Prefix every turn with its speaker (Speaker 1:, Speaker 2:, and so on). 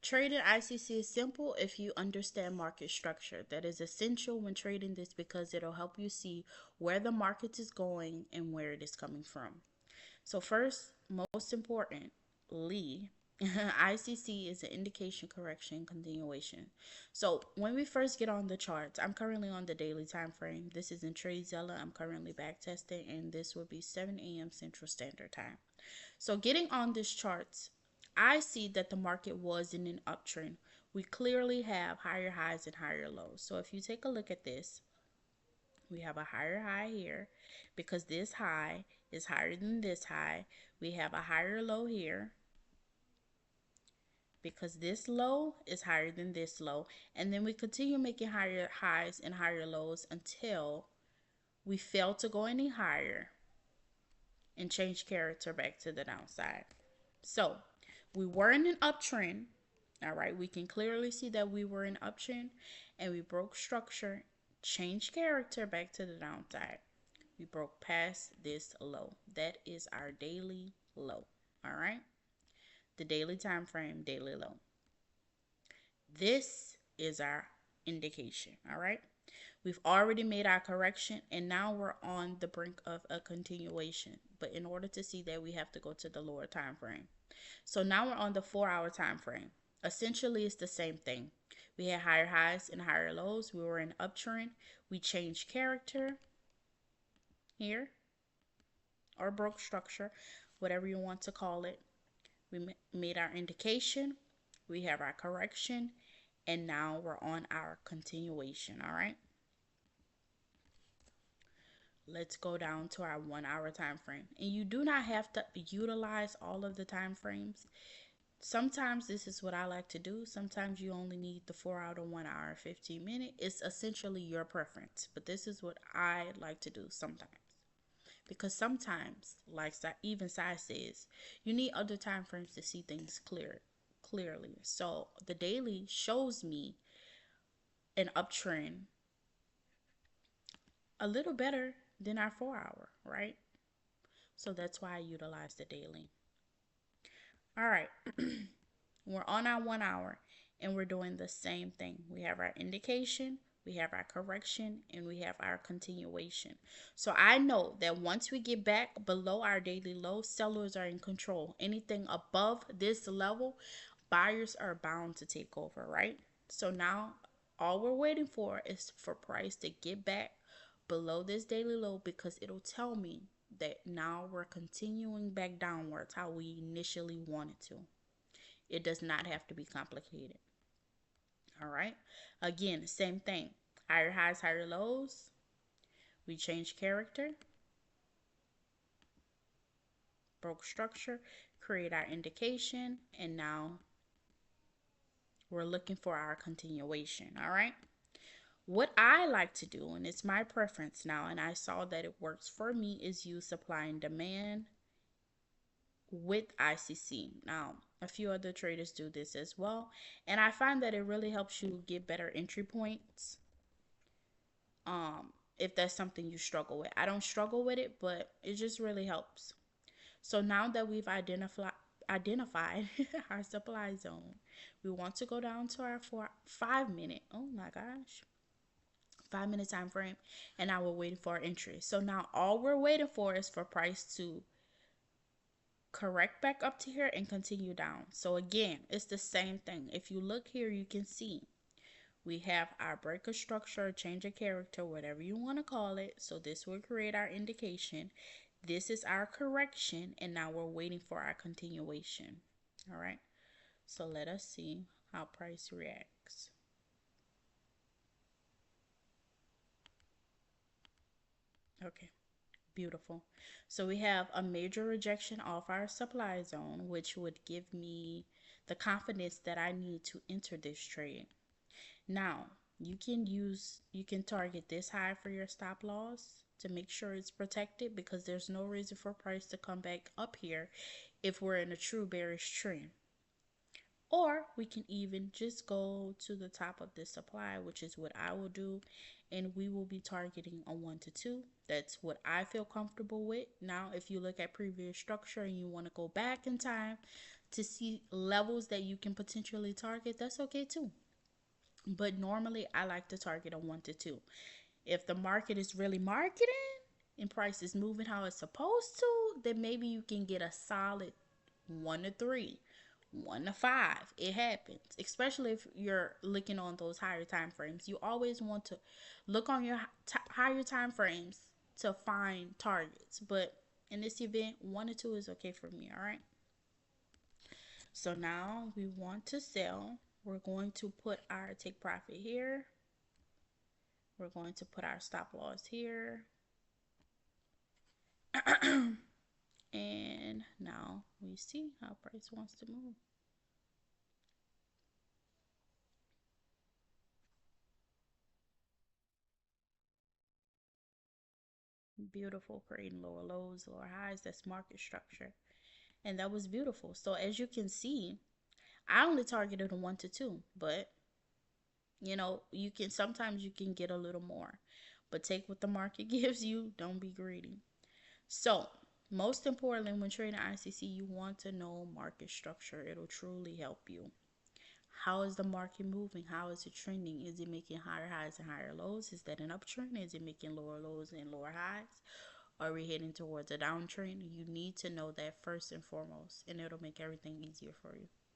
Speaker 1: Trading ICC is simple if you understand market structure. That is essential when trading this because it'll help you see where the market is going and where it is coming from. So first, most importantly, ICC is an indication, correction, continuation. So when we first get on the charts, I'm currently on the daily time frame. This is in TradeZella. I'm currently back testing, and this will be 7 a.m. Central Standard Time. So getting on this charts, I see that the market was in an uptrend. We clearly have higher highs and higher lows. So if you take a look at this, we have a higher high here because this high is higher than this high. We have a higher low here because this low is higher than this low. And then we continue making higher highs and higher lows until we fail to go any higher and change character back to the downside. So we were in an uptrend. All right, we can clearly see that we were in uptrend and we broke structure, changed character back to the downside. We broke past this low. That is our daily low. All right, the daily time frame, daily low. This is our indication. All right, we've already made our correction and now we're on the brink of a continuation. But in order to see that, we have to go to the lower time frame. So now we're on the 4-hour time frame. Essentially, it's the same thing. We had higher highs and higher lows. We were in uptrend. We changed character here or broke structure, whatever you want to call it. We made our indication. We have our correction. And now we're on our continuation. All right. Let's go down to our 1-hour time frame. And you do not have to utilize all of the time frames. Sometimes this is what I like to do. Sometimes you only need the 4 hour, 1 hour, 15 minute. It's essentially your preference. But this is what I like to do sometimes. Because sometimes, like even Sai says, you need other time frames to see things clearly. So the daily shows me an uptrend a little better than our 4 hour, right? So that's why I utilize the daily. All right. We're on our 1 hour and we're doing the same thing. We have our indication, we have our correction, and we have our continuation. So I know that once we get back below our daily low, sellers are in control. Anything above this level, buyers are bound to take over, right? So now all we're waiting for is for price to get back below this daily low because it'll tell me that now we're continuing back downwards how we initially wanted to. It does not have to be complicated. All right. Again, same thing. Higher highs, higher lows. We change character, broke structure, create our indication, and now we're looking for our continuation. All right. What I like to do, and it's my preference now, and I saw that it works for me, is use supply and demand with ICC. Now, a few other traders do this as well, and I find that it really helps you get better entry points. If that's something you struggle with. I don't struggle with it, but it just really helps. So now that we've identified our supply zone, we want to go down to our 5 minute. Oh my gosh. 5 minute time frame, and now we're waiting for our entry. So now all we're waiting for is for price to correct back up to here and continue down. So again, it's the same thing. If you look here, you can see we have our breaker structure, change of character, whatever you want to call it. So this will create our indication. This is our correction, and now we're waiting for our continuation. All right. So let us see how price reacts. Okay. Beautiful. So we have a major rejection off our supply zone, which would give me the confidence that I need to enter this trade. Now, you can target this high for your stop loss to make sure it's protected because there's no reason for price to come back up here if we're in a true bearish trend. Or we can even just go to the top of this supply, which is what I will do. And we will be targeting a 1 to 2. That's what I feel comfortable with. Now, if you look at previous structure and you want to go back in time to see levels that you can potentially target, that's okay too. But normally I like to target a 1 to 2. If the market is really marketing and price is moving how it's supposed to, then maybe you can get a solid 1 to 3, 1 to 5. It happens, especially if you're looking on those higher time frames. You always want to look on your higher time frames to find targets. But in this event, 1 to 2 is okay for me. All right. So now we want to sell. We're going to put our take profit here. We're going to put our stop loss here. And now we see how price wants to move. Beautiful, creating lower lows, lower highs. That's market structure. And that was beautiful. So as you can see, I only targeted a 1 to 2, but you can sometimes you can get a little more. But take what the market gives you. Don't be greedy. So most importantly, when trading ICC, you want to know market structure. It'll truly help you. How is the market moving? How is it trending? Is it making higher highs and higher lows? Is that an uptrend? Is it making lower lows and lower highs? Are we heading towards a downtrend? You need to know that first and foremost, and it'll make everything easier for you.